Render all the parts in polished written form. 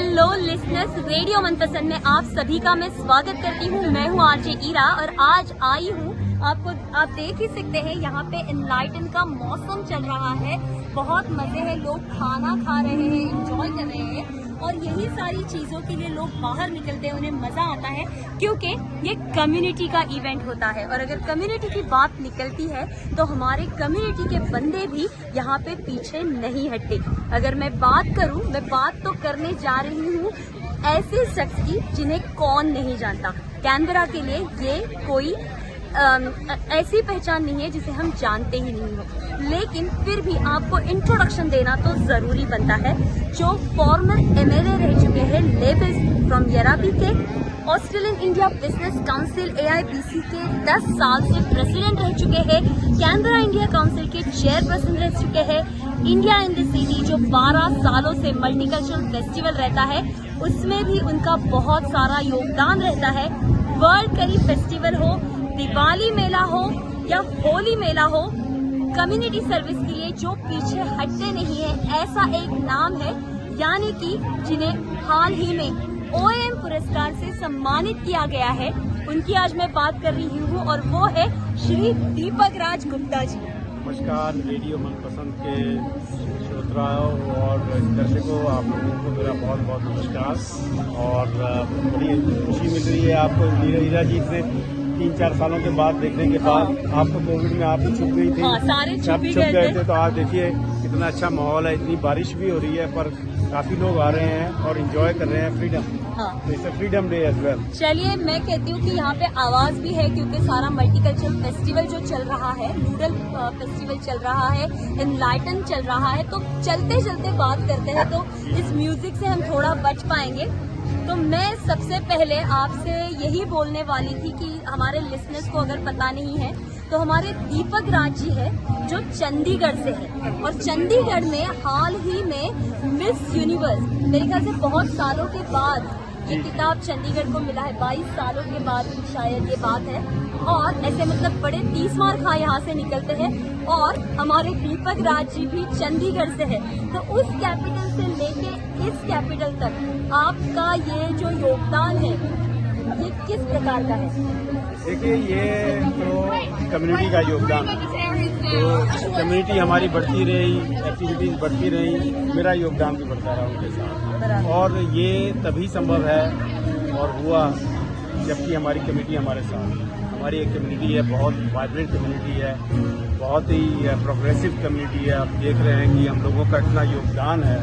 Hello listeners, radio मनपसंद में आप सभी का मैं स्वागत करती हूँ। मैं हूँ आरजे ईरा और आज आई हूँ आप देख ही सकते हैं यहाँ पे एनलाइटन का मौसम चल रहा है। बहुत मजे है, लोग खाना खा रहे हैं, एंजॉय कर रहे हैं और यही सारी चीजों के लिए लोग बाहर निकलते हैं, उन्हें मजा आता है क्योंकि ये कम्युनिटी का इवेंट होता है। और अगर कम्युनिटी की बात निकलती है तो हमारे कम्युनिटी के बंदे भी यहाँ पे पीछे नहीं हटते। अगर मैं बात करूँ, मैं बात तो करने जा रही हूँ ऐसे शख्स की जिन्हें कौन नहीं जानता। कैनबरा के लिए ये कोई ऐसी पहचान नहीं है जिसे हम जानते ही नहीं हो, लेकिन फिर भी आपको इंट्रोडक्शन देना तो जरूरी बनता है। जो फॉर्मर एमएलए रह चुके हैं लेविस फ्रॉम यराबी के, Australian India business council AIBC के 10 साल से प्रेसिडेंट रह चुके हैं, कैनबरा इंडिया काउंसिल के चेयरपर्सन रह चुके हैं, इंडिया इन द सिटी जो 12 सालों से मल्टीकल्चरल फेस्टिवल रहता है उसमें भी उनका बहुत सारा योगदान रहता है। वर्ल्ड करी फेस्टिवल हो, दिवाली मेला हो या होली मेला हो, कम्युनिटी सर्विस के लिए जो पीछे हटते नहीं है, ऐसा एक नाम है यानी कि जिन्हें हाल ही में OAM पुरस्कार से सम्मानित किया गया है। उनकी आज मैं बात कर रही हूँ और वो है श्री दीपक राज गुप्ता जी। नमस्कार रेडियो मनपसंद के श्रोताओं और दर्शकों, आप लोगों को मेरा बहुत बहुत नमस्कार। और बड़ी खुशी मिल रही है आपको ईरा जी से 3-4 सालों के बाद देखने के बाद। आप तो कोविड में आप छुप गई थी, सारे छुप गए थे, तो आज देखिए कितना अच्छा माहौल है। इतनी बारिश भी हो रही है पर काफी लोग आ रहे हैं और एंजॉय कर रहे हैं फ्रीडम। तो it's freedom day as well. चलिए, मैं कहती हूँ कि यहाँ पे आवाज भी है क्योंकि सारा मल्टीकल्चरल फेस्टिवल जो चल रहा है, रूरल फेस्टिवल चल रहा है, एनलाइटन चल रहा है, तो चलते चलते बात करते हैं तो इस म्यूजिक से हम थोड़ा बच पाएंगे। तो मैं सबसे पहले आपसे यही बोलने वाली थी कि हमारे लिसनर्स को अगर पता नहीं है तो हमारे दीपक राज जी है जो चंडीगढ़ से है और चंडीगढ़ में हाल ही में मिस यूनिवर्स, मेरे ख्याल से बहुत सालों के बाद ये किताब चंडीगढ़ को मिला है, 22 सालों के बाद शायद ये बात है। और ऐसे मतलब बड़े 30 मार्क यहाँ से निकलते हैं और हमारे दीपक राज जी भी चंडीगढ़ से है। तो उस कैपिटल से लेके इस कैपिटल तक आपका ये जो योगदान है ये किस प्रकार का है? देखिए, ये तो कम्युनिटी का योगदान है। तो कम्युनिटी हमारी बढ़ती रही, एक्टिविटीज बढ़ती रही, मेरा योगदान भी बढ़ता रहा उनके साथ। और ये तभी संभव है और हुआ जबकि हमारी कम्युनिटी हमारे साथ। हमारी एक कम्युनिटी है, बहुत वाइब्रेंट कम्युनिटी है, बहुत ही प्रोग्रेसिव कम्युनिटी है। आप देख रहे हैं कि हम लोगों का इतना योगदान है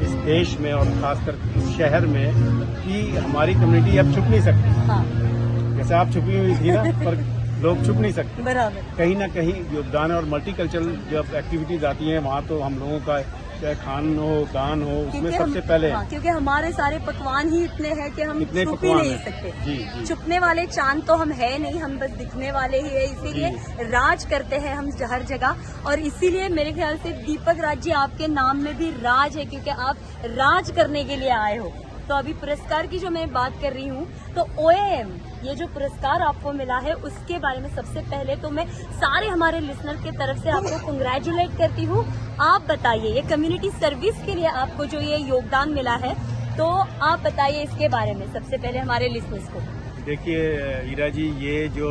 इस देश में और खासकर इस शहर में कि हमारी कम्युनिटी अब छुप नहीं सकती। हाँ। जैसे आप छुपी हुई थी ना, पर लोग छुप नहीं सकते। बराबर। कहीं ना कहीं योगदान है। और मल्टीकल्चरल जब एक्टिविटीज आती हैं वहाँ तो हम लोगों का चाहे खान हो, गान हो, उसमें सबसे पहले क्योंकि हमारे सारे पकवान ही इतने हैं कि हम छुप ही नहीं सकते। जी। छुपने वाले चांद तो हम है नहीं, हम बस दिखने वाले ही है, इसीलिए राज करते हैं हम हर जगह। और इसीलिए मेरे ख्याल से दीपक राज जी आपके नाम में भी राज है क्योंकि आप राज करने के लिए आए हो। तो अभी पुरस्कार की जो मैं बात कर रही हूँ तो OAM ये जो पुरस्कार आपको मिला है उसके बारे में सबसे पहले तो मैं सारे हमारे लिसनर के तरफ से आपको कंग्रेचुलेट करती हूँ। आप बताइए, ये कम्युनिटी सर्विस के लिए आपको जो ये योगदान मिला है तो आप बताइए इसके बारे में सबसे पहले हमारे लिसनर्स को। देखिए ईरा जी, ये जो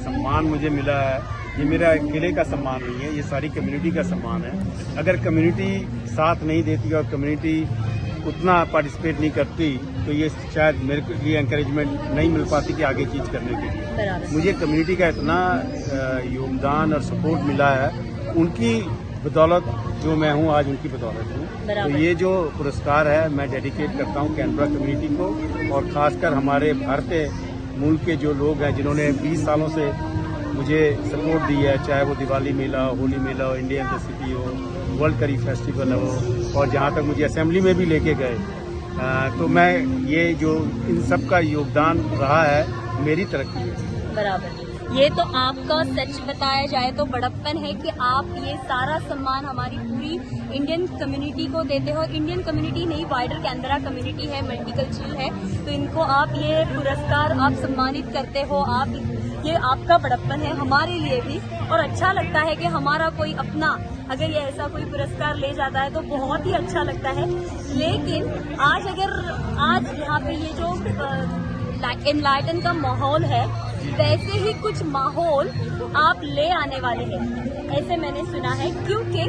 सम्मान मुझे मिला है ये मेरा अकेले का सम्मान नहीं है, ये सारी कम्युनिटी का सम्मान है। अगर कम्युनिटी साथ नहीं देती और कम्युनिटी उतना पार्टिसिपेट नहीं करती तो ये शायद मेरे को ये एनकरेजमेंट नहीं मिल पाती कि आगे चीज करने के लिए। मुझे कम्युनिटी का इतना योगदान और सपोर्ट मिला है, उनकी बदौलत जो मैं हूँ आज, उनकी बदौलत हूँ। तो ये जो पुरस्कार है मैं डेडिकेट करता हूँ कैनबरा कम्युनिटी को और खासकर हमारे भारतीय मूल के जो लोग हैं जिन्होंने 20 सालों से मुझे सपोर्ट दी है, चाहे वो दिवाली मेला, होली मेला हो, इंडिया इन द सिटी हो, वर्ल्ड करी फेस्टिवल हो और जहाँ तक मुझे असेंबली में भी लेके गए। तो मैं ये जो इन सब का योगदान रहा है मेरी तरक्की है। बराबर। ये तो आपका सच बताया जाए तो बड़प्पन है कि आप ये सारा सम्मान हमारी पूरी इंडियन कम्युनिटी को देते हो। इंडियन कम्युनिटी नहीं, वाइडर कैनबरा कम्युनिटी है, मल्टीकल्चरल है, तो इनको आप ये पुरस्कार आप सम्मानित करते हो। आप ये आपका बड़प्पन है हमारे लिए भी, और अच्छा लगता है कि हमारा कोई अपना अगर ये ऐसा कोई पुरस्कार ले जाता है तो बहुत ही अच्छा लगता है। लेकिन आज यहाँ पे ये जो एनलाइटन का माहौल है, वैसे ही कुछ माहौल आप ले आने वाले हैं, ऐसे मैंने सुना है, क्योंकि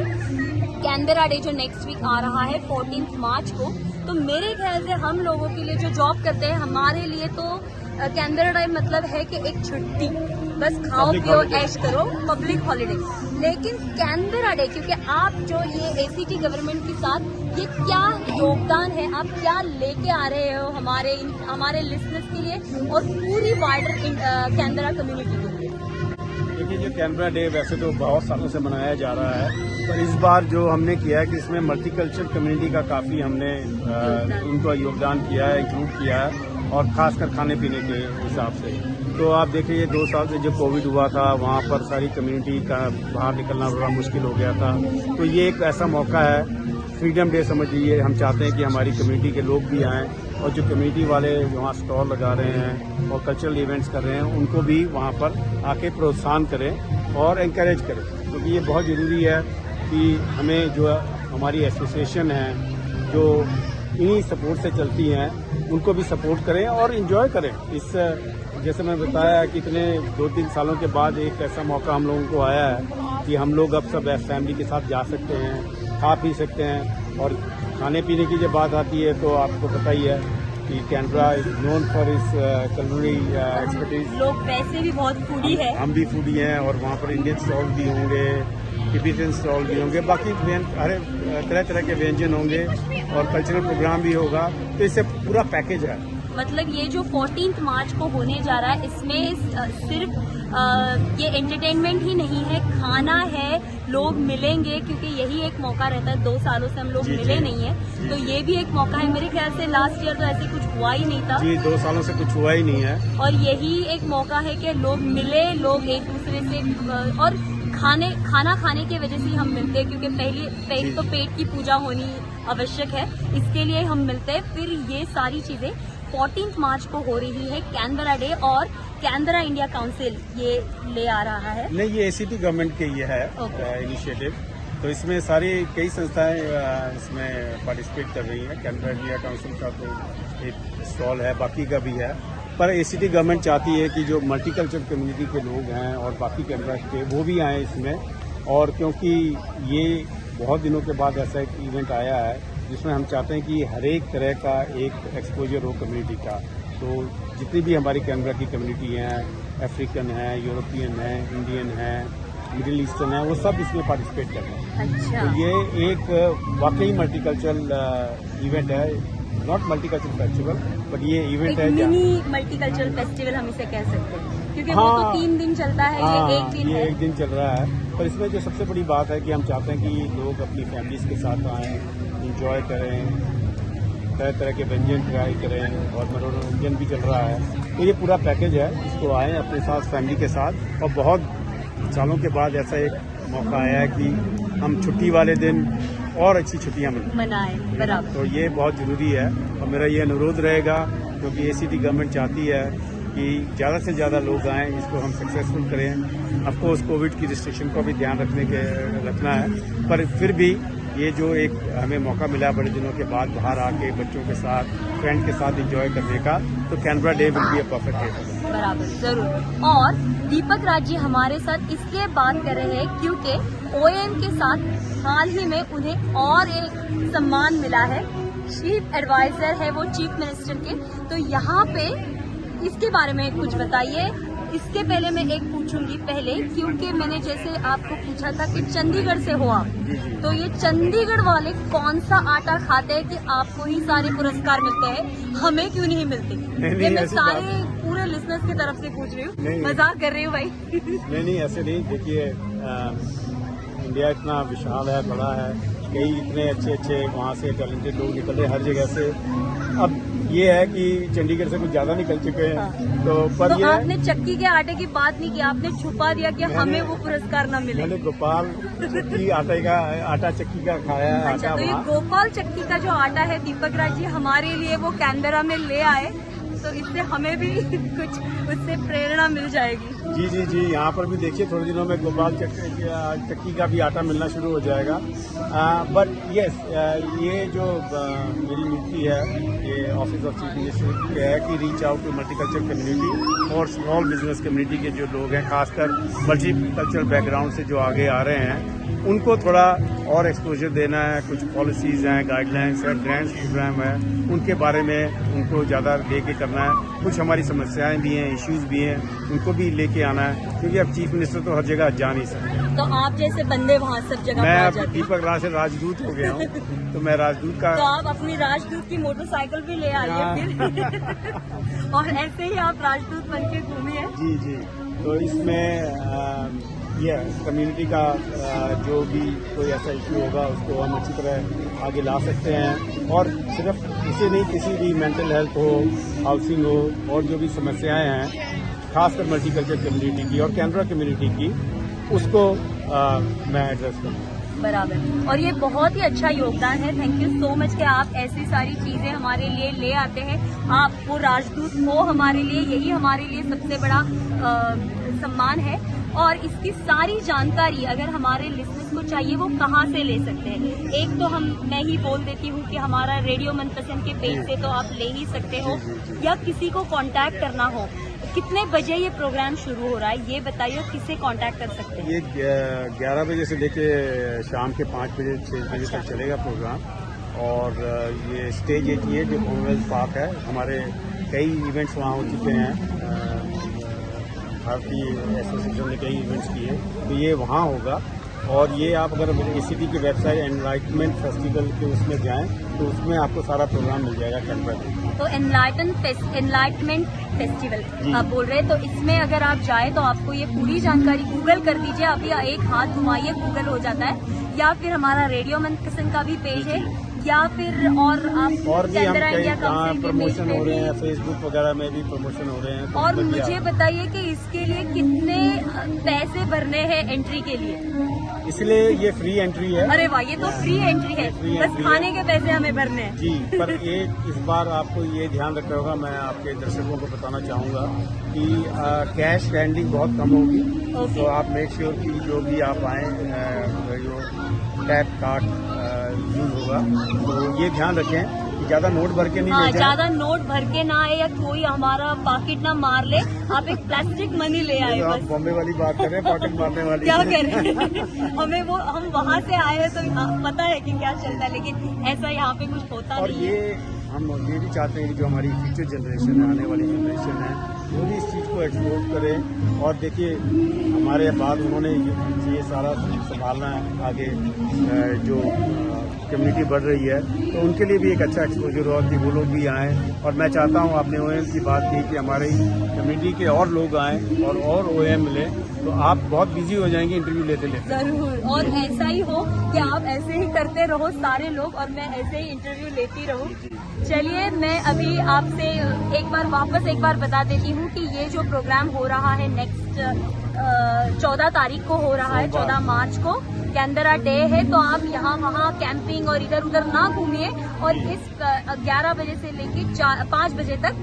कैनबेरा डे जो नेक्स्ट वीक आ रहा है 14 मार्च को, तो मेरे ख्याल से हम लोगों के लिए जो जॉब करते हैं, हमारे लिए तो कैनबेरा डे मतलब है कि एक छुट्टी, बस खाओ पियो ऐश करो, पब्लिक हॉलिडे। लेकिन कैनबेरा डे, क्योंकि आप जो ये एसीटी गवर्नमेंट के साथ ये क्या योगदान है, आप क्या लेके आ रहे हो हमारे लिसनर्स के लिए और पूरी वाइडर कैनबेरा कम्युनिटी के लिए? देखिए, जो कैनबेरा डे वैसे तो बहुत सालों से मनाया जा रहा है, पर इस बार जो हमने किया है कि इसमें मल्टीकल्चरल कम्युनिटी का काफ़ी हमने उनका योगदान किया है, इंक्लूड किया है, और खासकर खाने पीने के हिसाब से। तो आप देखिए 2 साल से जो कोविड हुआ था, वहाँ पर सारी कम्युनिटी का बाहर निकलना बड़ा मुश्किल हो गया था। तो ये एक ऐसा मौका है, फ्रीडम डे समझ लीजिए, हम चाहते हैं कि हमारी कम्युनिटी के लोग भी आएँ, और जो कम्युनिटी वाले वहाँ स्टॉल लगा रहे हैं और कल्चरल इवेंट्स कर रहे हैं, उनको भी वहाँ पर आके प्रोत्साहन करें और एनकरेज करें, क्योंकि ये बहुत ज़रूरी है कि हमें जो हमारी एसोसिएशन है, जो इन्हीं सपोर्ट से चलती हैं, उनको भी सपोर्ट करें और एंजॉय करें। इस जैसे मैं बताया कि इतने 2-3 सालों के बाद एक ऐसा मौका हम लोगों को आया है कि हम लोग अब सब फैमिली के साथ जा सकते हैं, खा पी सकते हैं। और खाने पीने की जब बात आती है तो आपको पता ही है कि कैनबेरा इज नोन फॉर इस culinary एक्सपर्टीज। लोग वैसे भी बहुत फूडी है, हम भी फूडी हैं, और वहाँ पर इंडियन स्टॉल भी होंगे, टिबेटन स्टॉल भी होंगे, बाकी हर तरह तरह के व्यंजन होंगे, और कल्चरल प्रोग्राम भी होगा। तो इससे पूरा पैकेज है। मतलब ये जो 14 मार्च को होने जा रहा है, इसमें सिर्फ ये एंटरटेनमेंट ही नहीं है, खाना है, लोग मिलेंगे, क्योंकि यही एक मौका रहता है। 2 सालों से हम लोग मिले नहीं है, तो ये भी एक मौका है। मेरे ख्याल से लास्ट ईयर तो ऐसे कुछ हुआ ही नहीं था जी, 2 सालों से कुछ हुआ ही नहीं है, और यही एक मौका है कि लोग मिले, लोग एक दूसरे से, और खाना खाने की वजह से हम मिलते हैं, क्योंकि पहले तो पेट की पूजा होनी आवश्यक है, इसके लिए हम मिलते हैं। फिर ये सारी चीजें 14 मार्च को हो रही है कैनबेरा डे, और कैनबेरा इंडिया काउंसिल ये ले आ रहा है। नहीं, ये एसीटी गवर्नमेंट के ये है इनिशिएटिव। तो इसमें सारी कई संस्थाएं इसमें पार्टिसिपेट कर रही हैं। कैनबेरा इंडिया काउंसिल का तो एक स्टॉल है, बाकी का भी है, पर एसीटी गवर्नमेंट चाहती है कि जो मल्टीकल्चरल कम्युनिटी के लोग हैं और बाकी कैनबेरा के, वो भी आए इसमें। और क्योंकि ये बहुत दिनों के बाद ऐसा एक इवेंट आया है जिसमें हम चाहते हैं कि हर एक तरह का एक एक्सपोजर हो कम्युनिटी का। तो जितनी भी हमारी कैनबेरा की कम्युनिटी हैं, अफ्रीकन है, यूरोपियन है, इंडियन है, मिडिल ईस्टर्न है, वो सब इसमें पार्टिसिपेट कर रहे हैं। अच्छा। तो ये एक वाकई मल्टीकल्चरल इवेंट है, नॉट मल्टीकल्चरल फेस्टिवल, बट ये इवेंट है, मिनी मल्टीकल्चरल फेस्टिवल हम इसे कह सकते हैं, क्योंकि वो तो 3 दिन चलता है, ये 1 दिन ये है। 1 दिन चल रहा है। पर इसमें जो सबसे बड़ी बात है कि हम चाहते हैं कि लोग अपनी फैमिलीज के साथ आएँ, इंजॉय करें, तरह तरह के व्यंजन ट्राई करें, और मनोरंजन भी चल रहा है। तो ये पूरा पैकेज है, इसको आएँ अपने साथ, फैमिली के साथ। और बहुत सालों के बाद ऐसा एक मौका आया है कि हम छुट्टी वाले दिन और अच्छी छुट्टियां मनाएं, बराबर। तो ये बहुत जरूरी है, और मेरा ये अनुरोध रहेगा, क्योंकि एसीटी गवर्नमेंट चाहती है कि ज़्यादा से ज़्यादा लोग आएँ, इसको हम सक्सेसफुल करें। अफकोर्स कोविड की रिस्ट्रिक्शन का भी ध्यान रखना है, पर फिर भी ये जो एक हमें मौका मिला बड़े दिनों के बाद बाहर आके बच्चों के साथ, फ्रेंड के साथ एंजॉय करने का, तो Canberra day will be a perfect day. बराबर, जरूर। और दीपक राज जी हमारे साथ इसलिए बात कर रहे हैं क्योंकि OAM के साथ हाल ही में उन्हें और एक सम्मान मिला है, चीफ एडवाइजर है वो चीफ मिनिस्टर के। तो यहाँ पे इसके बारे में कुछ बताइए। इसके पहले मैं एक पूछूंगी क्योंकि मैंने जैसे आपको पूछा था कि चंडीगढ़ से हो आप, तो ये चंडीगढ़ वाले कौन सा आटा खाते हैं कि आपको ही सारे पुरस्कार मिलते हैं, हमें क्यों नहीं मिलते? ये मैं सारे पूरे लिसनर्स की तरफ से पूछ रही हूँ, मजाक कर रही हूँ भाई। नहीं, ऐसे नहीं। देखिए, इंडिया इतना विशाल है, बड़ा है, कई इतने अच्छे वहाँ से टैलेंटेड लोग निकल रहे हर जगह से। अब ये है कि चंडीगढ़ से कुछ ज्यादा निकल चुके हैं, तो पर तो ये आपने चक्की के आटे की बात नहीं की, आपने छुपा दिया कि हमें वो पुरस्कार न मिले। मैंने गोपाल चक्की आटा चक्की का खाया है। अच्छा, तो ये गोपाल चक्की का जो आटा है दीपक राज जी हमारे लिए वो कैनबेरा में ले आए, तो इससे हमें भी कुछ उससे प्रेरणा मिल जाएगी। जी, यहाँ पर भी देखिए थोड़े दिनों में गोपाल चक्की का भी आटा मिलना शुरू हो जाएगा। बट यस, ये जो मेरी नीति है, ये ऑफिस ऑफ चीफ मिनिस्टर की है कि reach out to multiculture community और स्मॉल बिजनेस कम्युनिटी के जो लोग हैं, खासकर मल्टीकल्चरल बैकग्राउंड से जो आगे आ रहे हैं, उनको थोड़ा और एक्सपोजर देना है। कुछ पॉलिसीज़ हैं, गाइडलाइंस है, ग्रांट्स प्रोग्राम है, उनके बारे में उनको ज़्यादा लेके करना है। कुछ हमारी समस्याएं भी हैं, इश्यूज भी हैं, उनको भी लेके आना है, क्योंकि अब चीफ मिनिस्टर तो हर जगह जा नहीं सकते। तो आप जैसे बंदे वहाँ सब जगह मैं पहुँच अब जाते हैं। दीपक राज से राजदूत हो गया हूँ, तो मैं राजदूत का। तो आप अपनी राजदूत की मोटरसाइकिल भी ले आइए फिर और ऐसे ही आप राजदूत बन के घूमिए। जी, तो इसमें ये कम्युनिटी का जो भी कोई ऐसा इश्यू होगा उसको हम अच्छी तरह आगे ला सकते हैं। और सिर्फ इसे नहीं, किसी भी मेंटल हेल्थ हो, हाउसिंग हो, और जो भी समस्याएं हैं खासकर मल्टीकल्चर कम्युनिटी की और कैनरा कम्युनिटी की, उसको मैं एड्रेस करूँ। बराबर। और ये बहुत ही अच्छा योगदान है। थैंक यू सो मच कि आप ऐसी सारी चीजें हमारे लिए ले आते हैं। आप वो राजदूत हो हमारे लिए, यही हमारे लिए सबसे बड़ा सम्मान है। और इसकी सारी जानकारी अगर हमारे लिसनर्स को चाहिए, वो कहाँ से ले सकते हैं? एक तो मैं ही बोल देती हूँ कि हमारा रेडियो मनपसंद के पेज से तो आप ले ही सकते हो, या किसी को कांटेक्ट करना हो। कितने बजे ये प्रोग्राम शुरू हो रहा है ये बताइए, किससे कांटेक्ट कर सकते हैं? ये 11 बजे से लेके शाम के 5 बजे 6 बजे तक चलेगा प्रोग्राम। और ये स्टेज 88 जो कॉमनवेल्थ पार्क है, हमारे कई इवेंट्स वहाँ हो चुके हैं। भारतीय एसोसिएशन ने कई इवेंट्स किए, तो ये वहाँ होगा। और ये आप अगर ACT की वेबसाइट एनलाइटमेंट फेस्टिवल के उसमें जाएं तो उसमें आपको सारा प्रोग्राम मिल जाएगा कैनबरा में। तो एनलाइटमेंट फेस्टिवल आप बोल रहे हैं, तो इसमें अगर आप जाए तो आपको ये पूरी जानकारी गूगल कर दीजिए। अभी एक हाथ घुमाइए, गूगल हो जाता है। या फिर हमारा रेडियो मनपसंद का भी पेज है, या फिर और आप और भी हम कई इंडिया काउंसिल के प्रमोशन पेज हो पे रहे भी। हैं, फेसबुक वगैरह में भी प्रमोशन हो रहे हैं। तो और बढ़िया। मुझे बताइए कि इसके लिए कितने पैसे भरने हैं एंट्री के लिए? इसलिए ये फ्री एंट्री है। अरे वाह, ये तो फ्री एंट्री है, फ्री बस एंट्री खाने है। के पैसे हमें भरने हैं। जी, पर एक इस बार आपको ये ध्यान रखना होगा, मैं आपके दर्शकों को बताना चाहूँगा कि कैश हैंडलिंग बहुत कम होगी। ओके। तो आप मेक श्योर कि जो भी आप आएँ, जो टैप कार्ड यूज होगा, तो ये ध्यान रखें कि ज़्यादा नोट भर के नहीं ले जाएं। ज्यादा नोट भर के ना आए, या कोई हमारा पॉकेट ना मार ले। आप एक प्लास्टिक मनी ले आए तो आप बस। बॉम्बे वाली बात कर रहे हैं, पॉकेट मारने वाली। क्या कर रहे हैं? हम वहाँ से आए हैं तो पता है कि क्या चलता है, लेकिन ऐसा यहाँ पे कुछ होता और नहीं है। ये हम ये भी चाहते हैं कि जो हमारी फ्यूचर जनरेशन है, आने वाली जनरेशन है, वो भी इस चीज़ को एक्सप्लोर करें। और देखिए, हमारे बाद उन्होंने ये सारा संभालना है आगे, जो कम्युनिटी बढ़ रही है, तो उनके लिए भी एक अच्छा एक्सपोजर हो कि वो लोग भी आएँ। और मैं चाहता हूँ, आपने OM की बात की कि हमारी कम्युनिटी के और लोग आएँ और OM मिले, तो आप बहुत बिजी हो जाएंगे इंटरव्यू लेते लेते। जरूर, और ऐसा ही हो कि आप ऐसे ही करते रहो सारे लोग, और मैं ऐसे ही इंटरव्यू लेती रहूं। चलिए, मैं अभी आपसे एक बार बता देती हूँ कि ये जो प्रोग्राम हो रहा है नेक्स्ट 14 तारीख को हो रहा है, 14 मार्च को कैनबरा डे है। तो आप यहाँ वहाँ कैंपिंग और इधर उधर ना घूमिए, और इस 11 बजे से लेके 5 बजे तक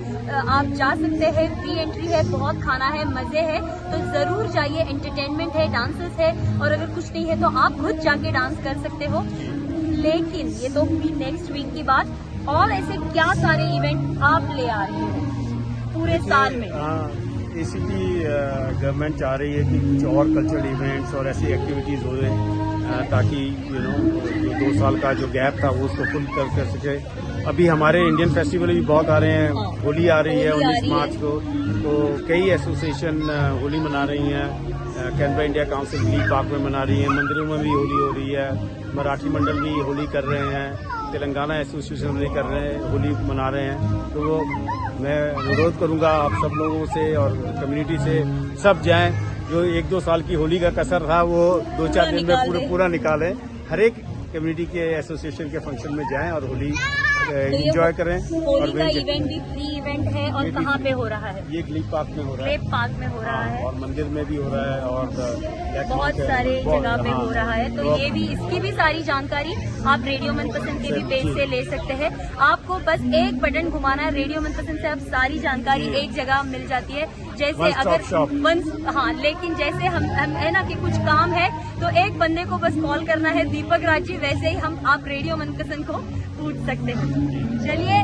आप जा सकते हैं। फ्री एंट्री है, बहुत खाना है, मजे है, तो जरूर जाइए। एंटरटेनमेंट है, डांसेस है, और अगर कुछ नहीं है तो आप खुद जाके डांस कर सकते हो। लेकिन ये तो हुई नेक्स्ट वीक की बात। और ऐसे क्या सारे इवेंट आप ले आ रहे हैं पूरे साल में? ACT गवर्नमेंट चाह रही है कि कुछ और कल्चरल इवेंट्स और ऐसी एक्टिविटीज़ हो ताकि जो 2 साल का जो गैप था वो उसको फुल कर सके। अभी हमारे इंडियन फेस्टिवल भी बहुत आ रहे हैं। होली आ रही है 19 मार्च को, तो कई एसोसिएशन होली मना रही हैं। Canberra India council green park में मना रही है, मंदिरों में भी होली हो रही है, मराठी मंडल भी होली कर रहे हैं, तेलंगाना एसोसिएशन भी कर रहे हैं, होली मना रहे हैं। तो वो मैं अनुरोध करूंगा आप सब लोगों से और कम्युनिटी से, सब जाएं। जो 1-2 साल की होली का कसर था वो 2-4 दिन में पूरा निकालें। हर एक कम्युनिटी के एसोसिएशन के फंक्शन में जाएं और होली एंजॉय करें। होली का इवेंट भी फ्री इवेंट है और कहाँ पे हो रहा है? ये ग्लीप पार्क में हो रहा है। ग्लीप पार्क में हो रहा है और मंदिर में भी हो रहा है और बहुत सारे जगह पे हो रहा है। तो ये भी, इसकी भी सारी जानकारी आप रेडियो मनपसंद के भी पेज से ले सकते हैं। आपको बस एक बटन घुमाना है, रेडियो मनपसंद से आप सारी जानकारी एक जगह मिल जाती है। जैसे अगर हाँ, लेकिन जैसे हम है ना कि कुछ काम है तो एक बंदे को बस कॉल करना है, दीपक राज जी, वैसे ही आप रेडियो मनपसंद को पूछ सकते हैं। चलिए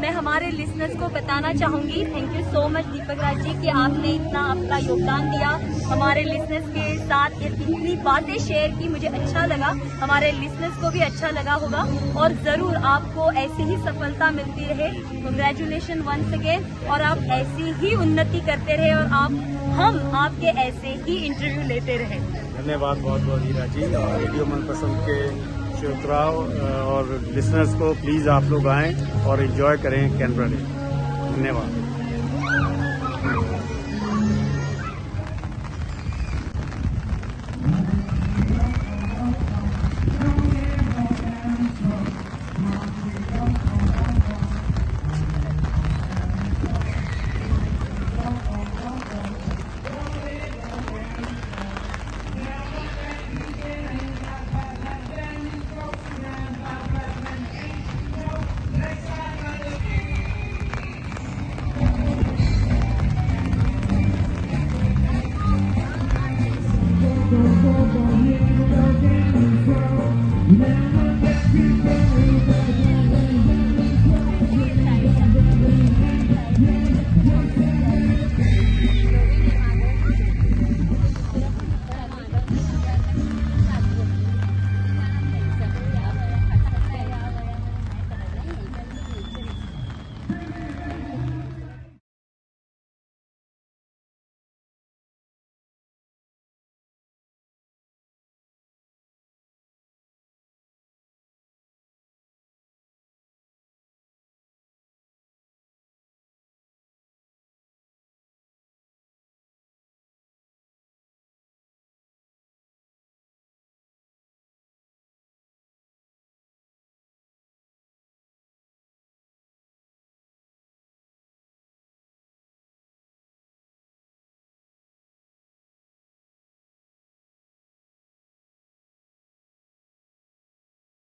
मैं हमारे लिसनर्स को बताना चाहूंगी, थैंक यू सो मच दीपक राज जी कि आपने इतना आपका योगदान दिया हमारे लिसनर्स के साथ, इतनी बातें शेयर की, मुझे अच्छा लगा, हमारे लिसनर्स को भी अच्छा लगा होगा और जरूर आपको ऐसी ही सफलता मिलती रहे। कांग्रेचुलेशन वंस अगेन, और आप ऐसी ही उन्नति करते रहे और हम आपके ऐसे ही इंटरव्यू लेते रहे। धन्यवाद बहुत बहुत हीरा जी। और रेडियो मनपसंद के श्रोताओं और लिसनर्स को प्लीज आप लोग आएं और एंजॉय करें कैनबरा डे। धन्यवाद।